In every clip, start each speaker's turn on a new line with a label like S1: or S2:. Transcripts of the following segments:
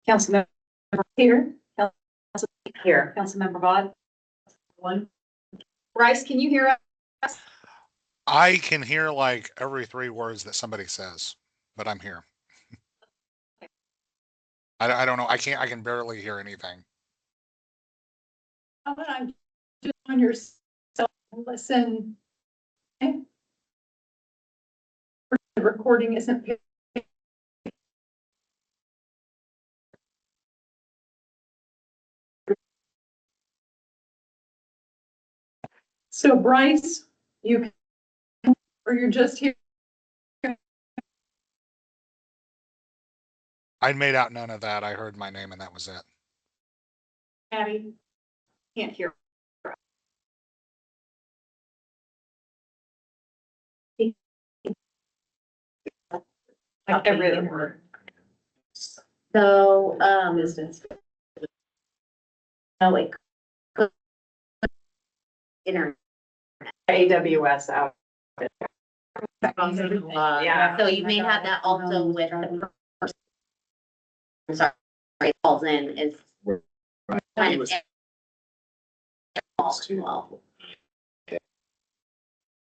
S1: Councilmember here. Here. Councilmember Vaught. One. Bryce, can you hear us?
S2: I can hear like every 3 words that somebody says, but I'm here. I don't know. I can barely hear anything.
S1: How about I'm just on your cell phone, listen. Okay. The recording isn't. So Bryce, you, or you're just here.
S2: I made out none of that. I heard my name and that was it.
S1: Abby, can't hear. Every other word.
S3: So,
S1: Distance.
S3: no, wait. Internet.
S1: AWS out.
S3: Yeah, so you may have that also with the person. Sorry, it falls in is kind of.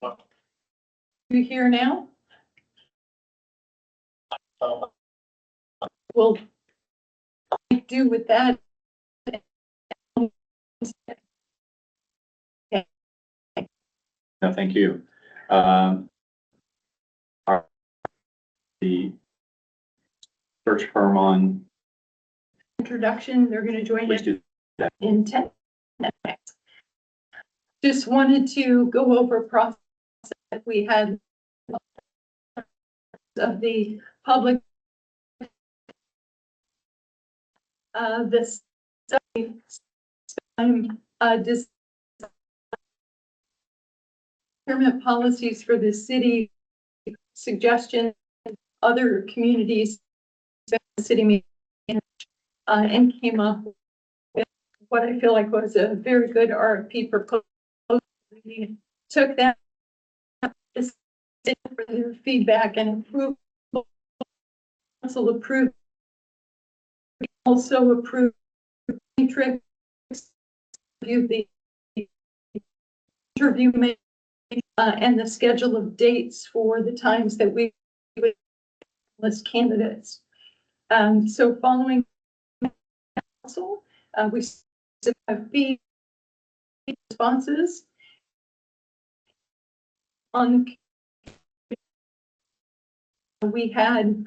S3: Well,
S1: You hear now? We'll do with that.
S4: No, thank you. The search firm on.
S1: Introduction, they're going to join
S4: Please
S1: us
S4: do that.
S1: in 10 minutes. Just wanted to go over a process that we had of the public. This procurement policies for the city, suggestion, other communities, city meeting, and came up with what I feel like was a very good RFP proposal. We took that for their feedback and approval. Council approved. We also approved matrix, reviewed the interview and the schedule of dates for the times that we would list candidates. So following council, we have B responses on. We had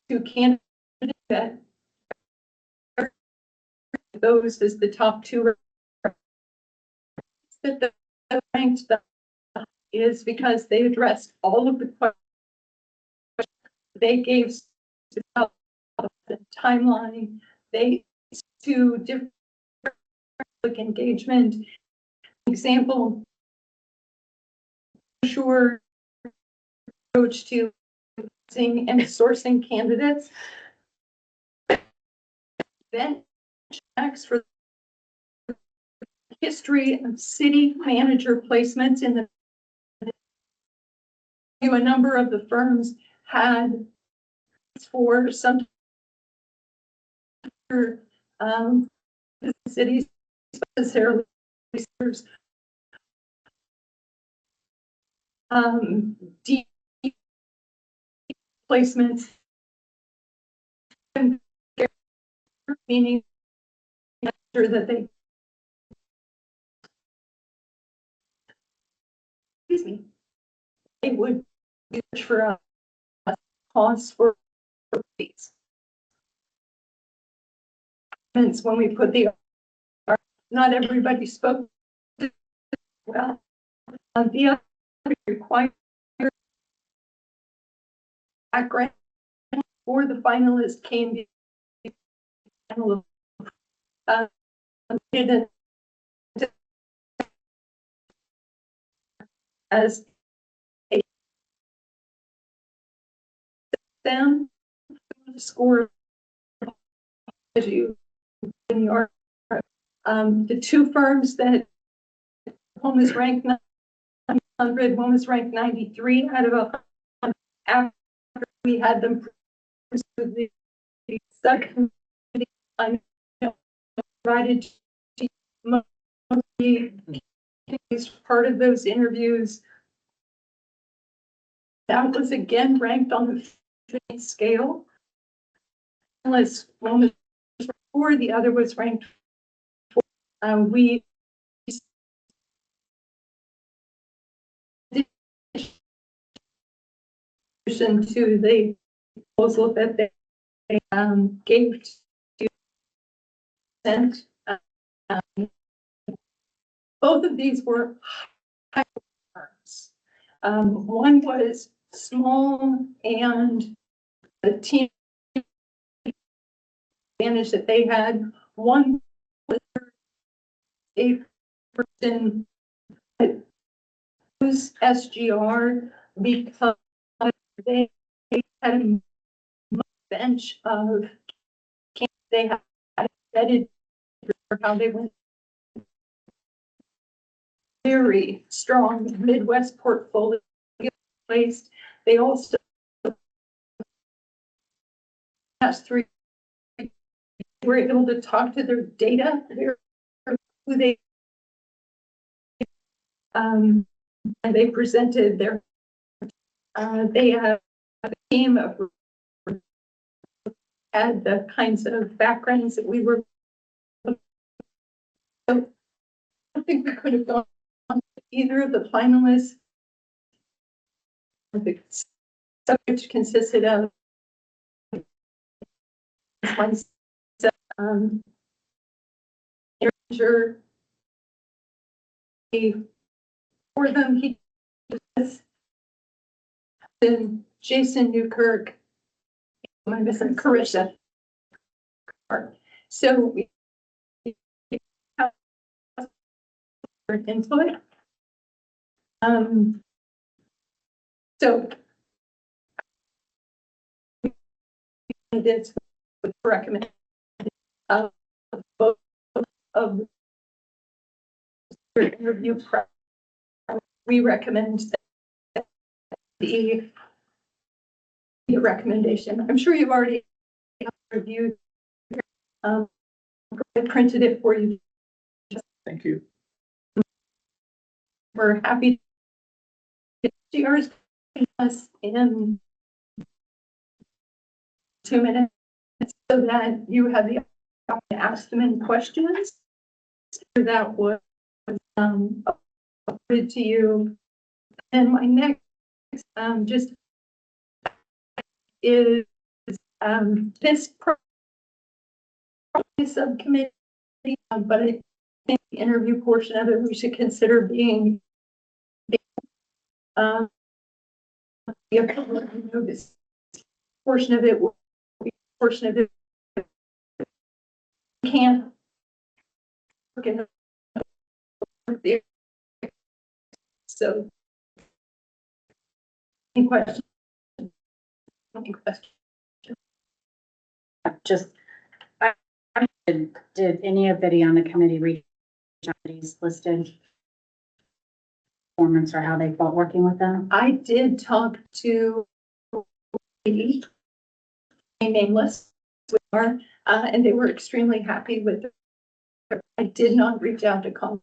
S1: two candidates that those as the top two that the ranked is because they addressed all of the questions. They gave the timeline. They two different engagement example. Sure approach to seeing and sourcing candidates. Benchmarks for history of city manager placements in the. A number of the firms had for some cities necessarily deep placements, meaning sure that they would search for a cost for these. When we put the not everybody spoke well. The other required background for the finalist came as a them score as you in your the two firms that one was ranked 900, one was ranked 93 out of 100 after we had them the subcommittee provided part of those interviews. That was again ranked on the scale. Unless one was 4, the other was ranked 4. We to the proposal that they gave to sent. Both of these were high firms. One was small and the team advantage that they had. One was a person who's SGR because they had a bench of they had vetted for how they went. Very strong Midwest portfolio placed. They also past 3 were able to talk to their data, who they and they presented their they have a team of had the kinds of backgrounds that we were. I think we could have gone on either of the finalists, which consisted of for them he was Jason Newkirk, I'm missing Carissa. So we have input. So this would recommend both of the interview prep. We recommend that the recommendation. I'm sure you've already reviewed. I printed it for you.
S4: Thank you.
S1: We're happy to see yours in 2 minutes so that you have the opportunity to ask them any questions that was offered to you. And my next just is this subcommittee, but I think the interview portion of it we should consider being the notice portion of it will be portion of it can't there. So any questions? Any questions?
S5: Just, did any of the on the committee reach out to these listed performance or how they felt working with them?
S1: I did talk to a nameless and they were extremely happy with it. I did not reach out to call.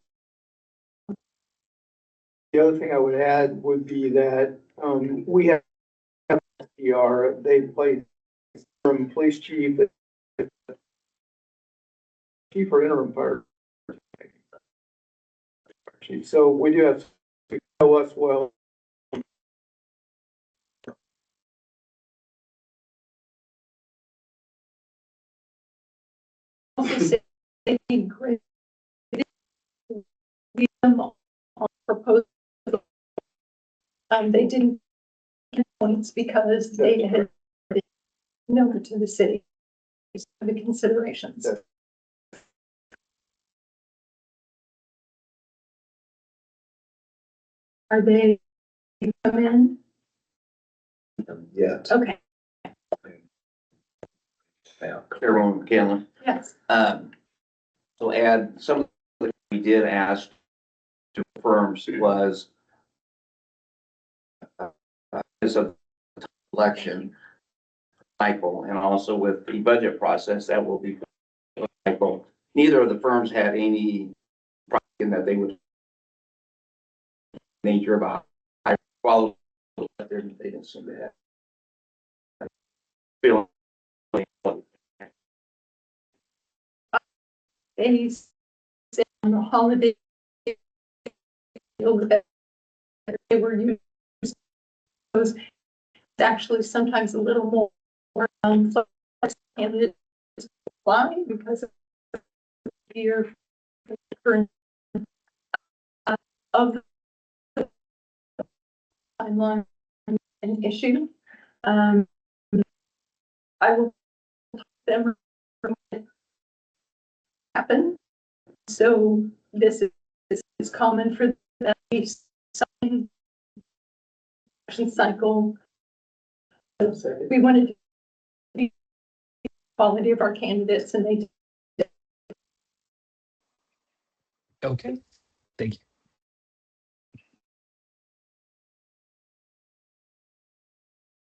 S6: The other thing I would add would be that we have SDR, they play from police chief or interim fire chief. So we do have to know us well.
S1: Also say great. Them on proposal. They didn't get points because they had known to the city. The considerations. Are they come in?
S7: Yeah.
S1: Okay,
S7: Chairwoman McCanlon.
S1: yes.
S7: So add some of the we did ask to firms was is a election cycle and also with the budget process that will be cycle. Neither of the firms had any in that they would nature about high quality. They didn't seem to have feeling.
S1: They said on the holiday that they were using those. It's actually sometimes a little more candidates apply because of your current of the timeline and issue. I will them happen. So this is common for that cycle. We wanted to be quality of our candidates, and they
S8: Okay, thank you.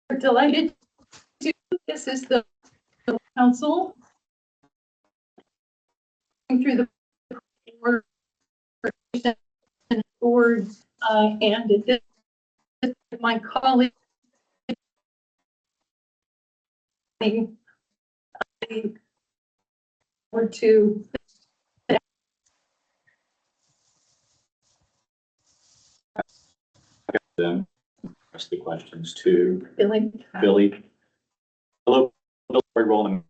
S1: are delighted to. This is the council through the board, and it is my colleague or two.
S4: Them, ask the questions to
S1: Billy.
S4: Billy. Hello, Roland.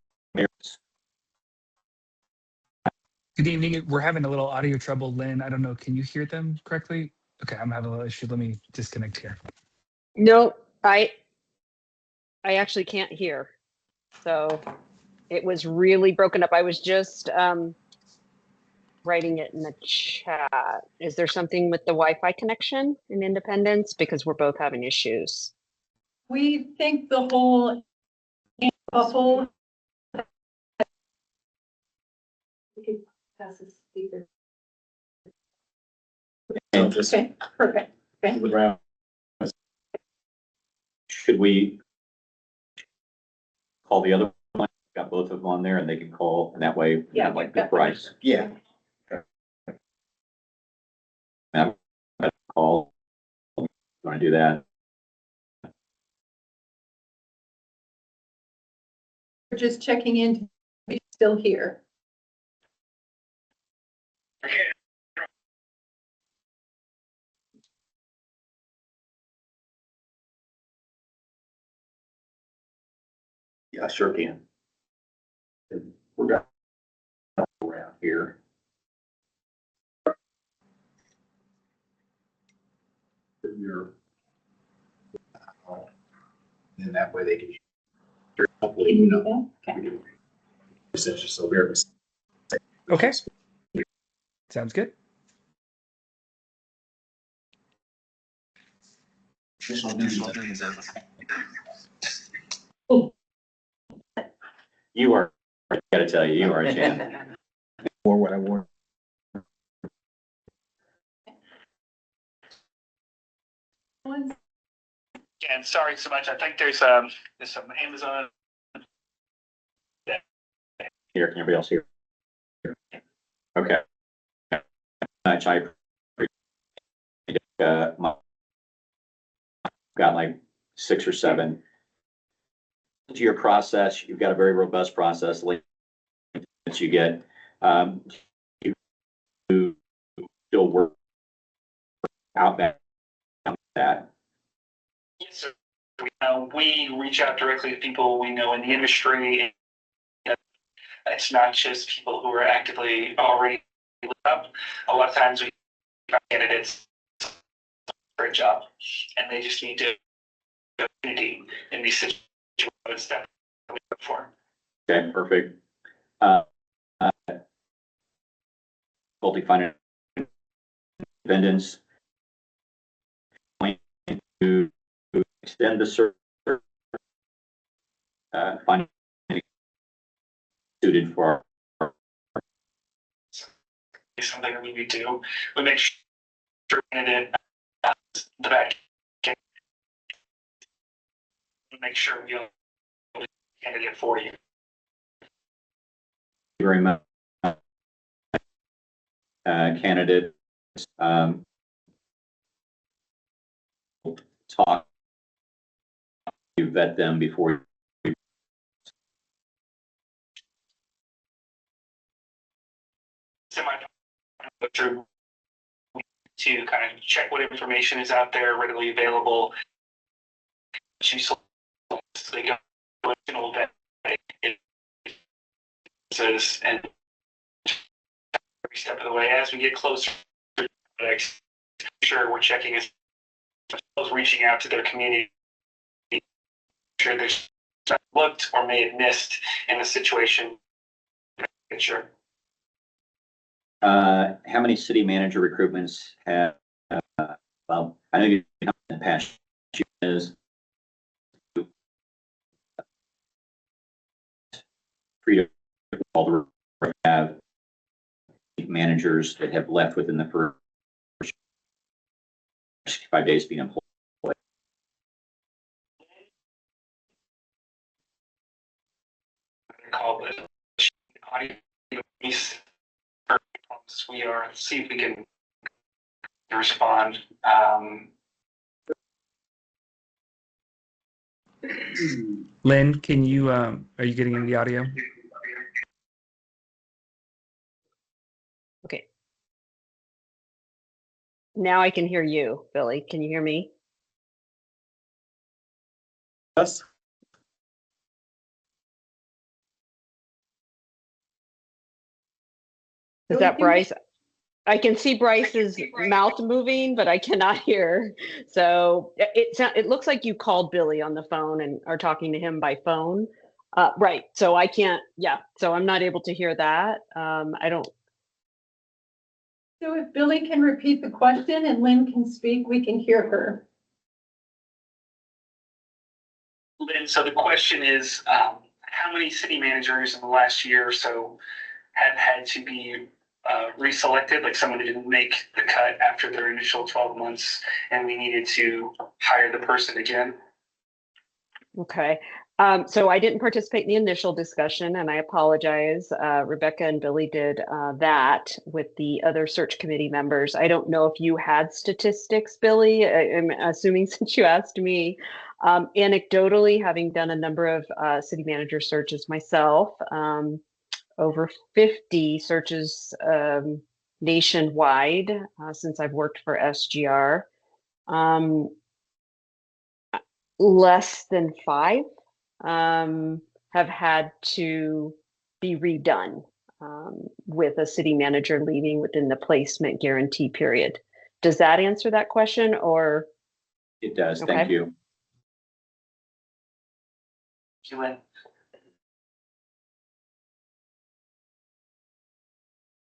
S8: Good evening. We're having a little audio trouble, Lynn. I don't know. Can you hear them correctly? Okay, I'm having a little issue. Let me disconnect here.
S9: No, I actually can't hear. So it was really broken up. I was just writing it in the chat. Is there something with the Wi-Fi connection in Independence? Because we're both having issues.
S1: We think the whole pass the speaker.
S4: And just
S1: Okay, perfect. Okay.
S4: around. Should we call the other one? Got both of them on there and they can call, and that way,
S1: Yeah,
S4: like
S1: we've
S4: the
S1: got
S4: price.
S7: Yeah.
S4: Call. Want to do that?
S1: We're just checking in to be still here.
S4: Yeah, sure can. And we're got around here. Your. And that way they can. Hopefully,
S1: Can you do that? Okay.
S4: Essentially, so very.
S8: Okay. Sounds good.
S4: You are, I gotta tell you, you are a champ.
S7: Or what I want.
S10: And sorry so much. I think there's some Amazon.
S4: Here, can everybody else hear? Okay. Much I got like 6 or 7. To your process, you've got a very robust process that you get. You still work out that.
S10: Yes, sir. We reach out directly to people we know in the industry. It's not just people who are actively already up. A lot of times we find candidates for a job, and they just need to opportunity in these situations that we look for.
S4: Okay, perfect. Difficulty finding independence. extend the search, finding suited for our
S10: Is something that we do. We make sure candidate the back end. Make sure we have a candidate for you.
S4: very much candidates. Talk, you vet them before.
S10: Semi through to kind of check what information is out there readily available. They go vet and every step of the way as we get closer, sure we're checking as reaching out to their community, sure there's looked or may have missed in the situation. Sure.
S4: How many city manager recruitments have, well, I know you in the past is free to all the have managers that have left within the first 65 days being employed.
S10: Call it audio piece. We are, see if we can respond.
S8: Lynn, can you, are you getting into the audio?
S9: Okay. Now I can hear you, Billy. Can you hear me?
S6: Yes.
S9: Is that Bryce? I can see Bryce's mouth moving, but I cannot hear. So it looks like you called Billy on the phone and are talking to him by phone. Right. So I can't, yeah. So I'm not able to hear that. I don't.
S1: So if Billy can repeat the question and Lynn can speak, we can hear her.
S10: Lynn, so the question is, how many city managers in the last year or so have had to be reselected, like someone didn't make the cut after their initial 12 months and we needed to hire the person again?
S9: Okay. So I didn't participate in the initial discussion and I apologize. Rebecca and Billy did that with the other search committee members. I don't know if you had statistics, Billy. I'm assuming since you asked me. Anecdotally, having done a number of city manager searches myself, over 50 searches nationwide since I've worked for SGR. Less than 5 have had to be redone with a city manager leaving within the placement guarantee period. Does that answer that question or?
S4: It does.
S9: Okay.
S4: Thank you.
S10: Thank you, Lynn.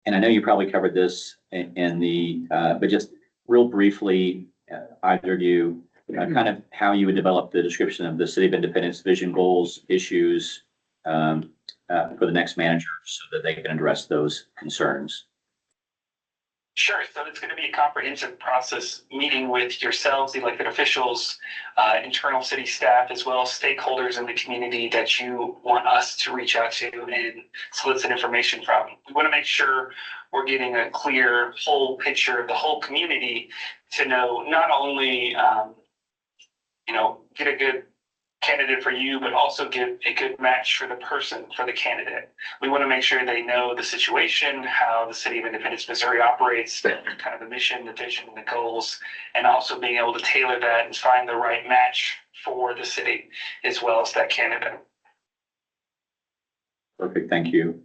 S4: And I know you probably covered this in the, but just real briefly, either of you, kind of how you would develop the description of the City of Independence vision, goals, issues for the next manager so that they can address those concerns.
S10: Sure. So it's going to be a comprehensive process, meeting with yourselves, the elected officials, internal city staff, as well as stakeholders in the community that you want us to reach out to and solicit information from. We want to make sure we're getting a clear whole picture of the whole community to know not only, get a good candidate for you, but also get a good match for the person, for the candidate. We want to make sure they know the situation, how the City of Independence, Missouri operates, kind of the mission, the vision, and the goals, and also being able to tailor that and find the right match for the city as well as that candidate.
S4: Perfect. Thank you.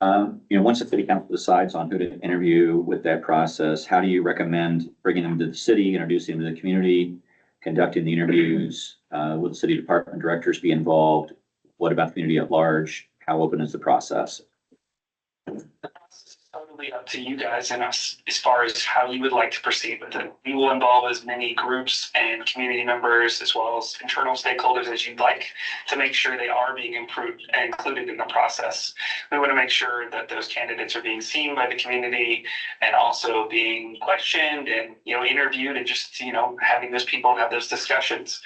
S4: Once the city council decides on who to interview with that process, how do you recommend bringing them to the city, introducing them to the community, conducting the interviews? Will the city department directors be involved? What about the community at large? How open is the process?
S10: The process is totally totally up to you guys and us as far as how you would like to proceed with it. We will involve as many groups and community members as well as internal stakeholders as you'd like to make sure they are being improved and included in the process. We want to make sure that those candidates are being seen by the community and also being questioned and, interviewed and just, having those people have those discussions.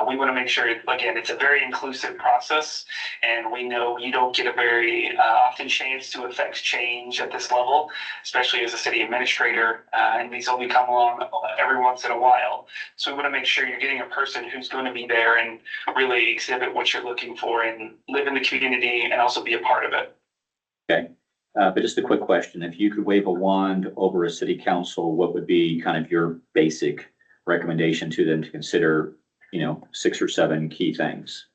S10: We want to make sure, again, it's a very inclusive process, and we know you don't get a very often chance to affect change at this level, especially as a city administrator, and these only come along every once in a while. So we want to make sure you're getting a person who's going to be there and really exhibit what you're looking for and live in the community and also be a part of it.
S4: Okay. But just a quick question. If you could wave a wand over a city council, what would be kind of your basic recommendation to them to consider, 6 or 7 key things?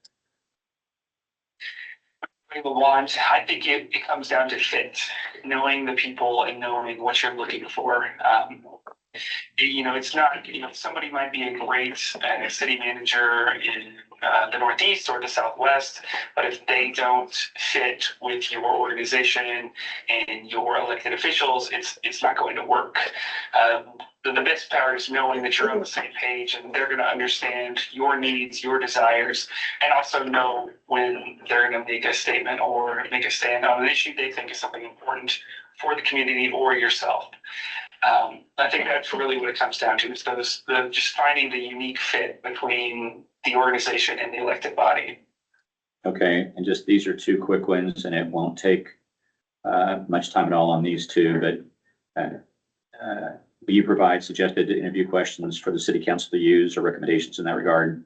S10: The want, I think it comes down to fit, knowing the people and knowing what you're looking for. It's not, somebody might be a great city manager in the Northeast or the Southwest, but if they don't fit with your organization and your elected officials, it's not going to work. The best part is knowing that you're on the same page and they're going to understand your needs, your desires, and also know when they're going to make a statement or make a stand on an issue they think is something important for the community or yourself. I think that's really what it comes down to, is just finding the unique fit between the organization and the elected body.
S4: Okay, and just these are 2 quick ones, and it won't take much time at all on these 2, but will you provide suggested interview questions for the city council to use or recommendations in that regard?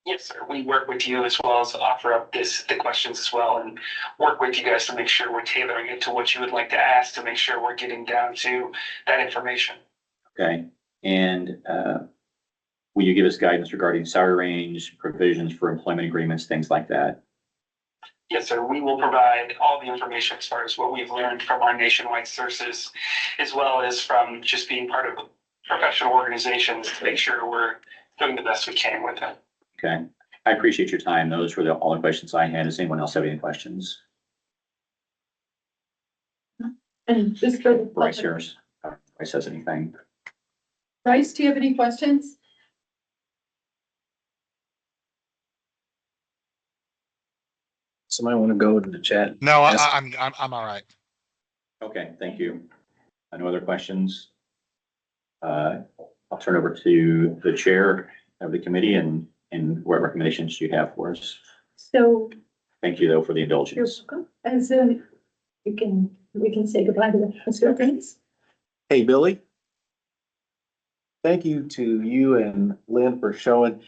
S10: Yes, sir. We work with you as well as offer up the questions as well, and work with you guys to make sure we're tailoring it to what you would like to ask to make sure we're getting down to that information.
S4: Okay, and will you give us guidance regarding salary range, provisions for employment agreements, things like that?
S10: Yes, sir. We will provide all the information as far as what we've learned from our nationwide sources, as well as from just being part of professional organizations to make sure we're doing the best we can with it.
S4: Okay, I appreciate your time. Those were all the questions I had. Does anyone else have any questions?
S1: And just for the
S4: Bryce,
S1: public,
S4: yours. Bryce says anything?
S1: Bryce, do you have any questions?
S11: Somebody want to go to the chat?
S2: No,
S11: Ask-
S2: I'm all right.
S4: Okay, thank you. No other questions? I'll turn over to the chair of the committee and what recommendations do you have for us?
S1: So
S4: Thank you, though, for the
S1: you're
S4: indulgence.
S1: welcome. As we can say goodbye to Mr. Prince.
S11: Hey, Billy. Thank you to you and Lynn for showing.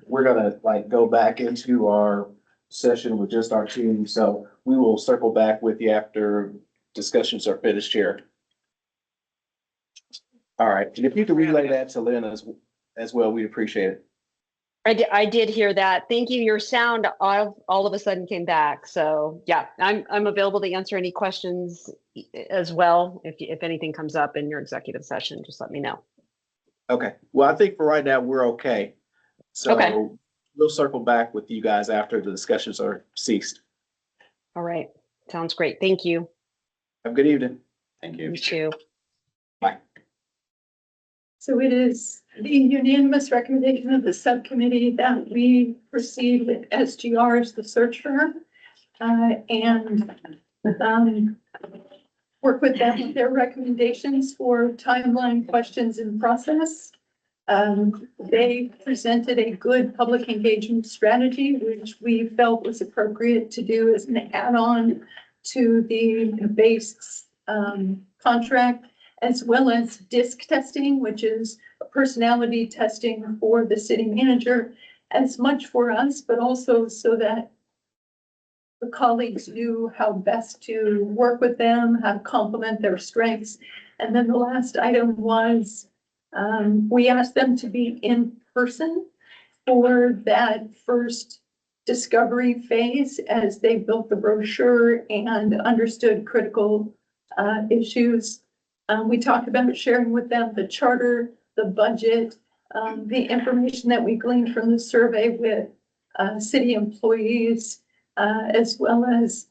S11: We're gonna go back into our session with just our team, so we will circle back with you after discussions are finished here. All right, and if you could relay that to Lynn as well, we appreciate it.
S9: I did hear that. Thank you. Your sound all of a sudden came back. So yeah, I'm available to answer any questions as well. If anything comes up in your executive session, just let me know.
S11: Okay, well, I think for right now, we're okay.
S9: Okay.
S11: So we'll circle back with you guys after the discussions are ceased.
S9: All right. Sounds great. Thank you.
S11: Have a good evening.
S4: Thank you.
S9: You too.
S11: Bye.
S1: So it is the unanimous recommendation of the subcommittee that we proceed with SGR as the search firm, and work with them with their recommendations for timeline, questions, and process. They presented a good public engagement strategy, which we felt was appropriate to do as an add-on to the base contract, as well as DISC testing, which is a personality testing for the city manager, as much for us, but also so that the colleagues knew how best to work with them, how to complement their strengths. And then the last item was, we asked them to be in person for that first discovery phase as they built the brochure and understood critical issues. We talked about sharing with them the charter, the budget, the information that we gleaned from the survey with city employees, as well as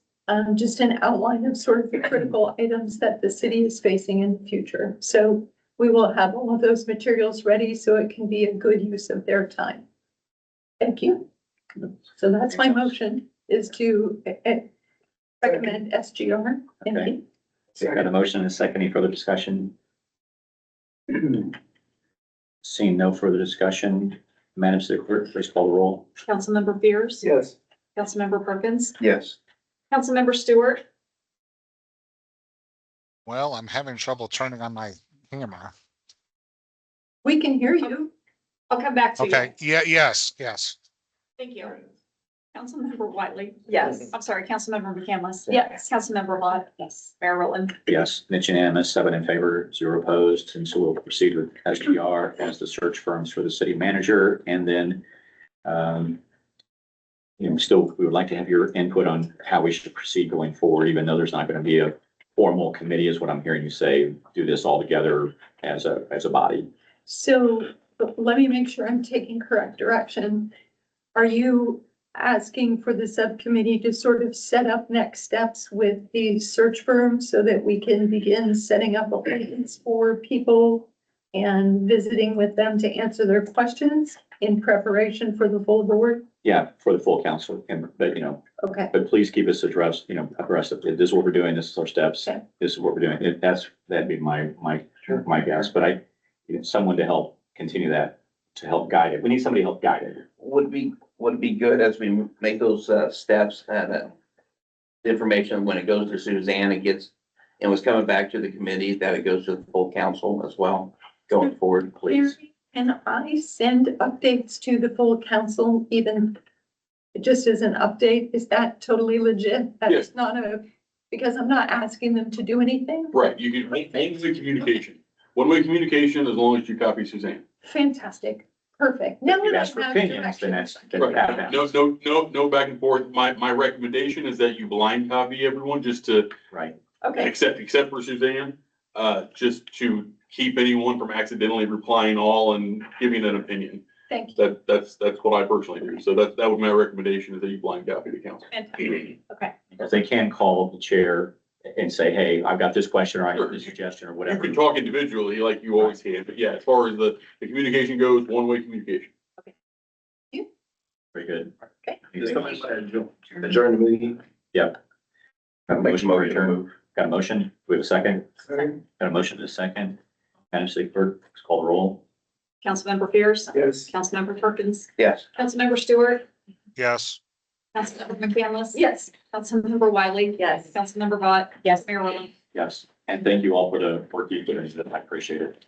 S1: just an outline of sort of the critical items that the city is facing in the future. So we will have all of those materials ready so it can be a good use of their time. Thank you. So that's my motion, is to recommend SGR. Thank
S4: Okay.
S1: you.
S4: So got a motion and a second. Any further discussion? Seeing no further discussion, Madam City Clerk, please call the roll.
S5: Councilmember Fears,
S6: Yes.
S5: Councilmember Perkins,
S7: Yes.
S5: Councilmember Stewart,
S2: Well, I'm having trouble turning on my camera.
S1: We can hear you.
S5: I'll come back to you.
S2: Okay, yeah, yes.
S5: Thank you. Councilmember Wiley.
S1: Yes.
S5: I'm sorry, Councilmember McCandless.
S1: Yes.
S5: Councilmember Vaught. Yes. Mayor Rowland.
S4: Yes, it's unanimous, 7 in favor, 0 opposed, and so we'll proceed with SGR as the search firms for the city manager, and then, still, we would like to have your input on how we should proceed going forward, even though there's not going to be a formal committee, is what I'm hearing you say. Do this all together as a body.
S1: So let me make sure I'm taking correct direction. Are you asking for the subcommittee to sort of set up next steps with the search firm so that we can begin setting up appointments for people and visiting with them to answer their questions in preparation for the full board?
S4: Yeah, for the full council, but
S1: Okay,
S4: but please keep us abreast of, this is what we're doing, this is our steps,
S1: Okay.
S4: this is what we're doing. That'd be my guess, but someone to help continue that, to help guide it. We need somebody to help guide it.
S7: Would be good as we make those steps and information when it goes to Suzanne, and was coming back to the committee, that it goes to the full council as well going forward, please.
S1: Mary, can I send updates to the full council, even just as an update? Is that totally legit? That's not because I'm not asking them to do anything?
S12: Right, you can, one-way communication. One-way communication as long as you copy Suzanne.
S1: Fantastic, perfect. Now
S4: If you
S1: that
S4: ask for
S1: I have
S4: opinions, then
S1: direction.
S4: that's
S12: Right,
S4: that.
S12: no back and forth. My recommendation is that you blind copy everyone just to,
S4: Right.
S1: Okay,
S12: except for Suzanne, just to keep anyone from accidentally replying all and giving an opinion.
S1: thank you.
S12: That's what I personally do. So that would be my recommendation, is that you blind copy the council.
S1: Fantastic. Okay,
S4: Because they can call the chair and say, hey, I've got this question, or I have this suggestion, or
S12: You
S4: whatever.
S12: can talk individually like you always can, but yeah, as far as the communication goes, one-way communication.
S4: Very good.
S1: Okay.
S7: Adjourn the meeting.
S4: Yep. Got a
S7: Make a
S4: motion to
S7: motion to
S4: adjourn. Got a motion? We have a second?
S6: Second.
S4: Got a motion to second? Madam City Clerk, please call the roll.
S5: Councilmember Fears,
S6: Yes.
S5: Councilmember Perkins,
S7: Yes.
S5: Councilmember Stewart,
S2: Yes.
S5: Councilmember McCandless.
S1: yes.
S5: Councilmember Wiley.
S1: Yes.
S5: Councilmember Vaught. Yes. Mayor Rowland.
S4: Yes. And thank you all for the work you put into that. I appreciate it.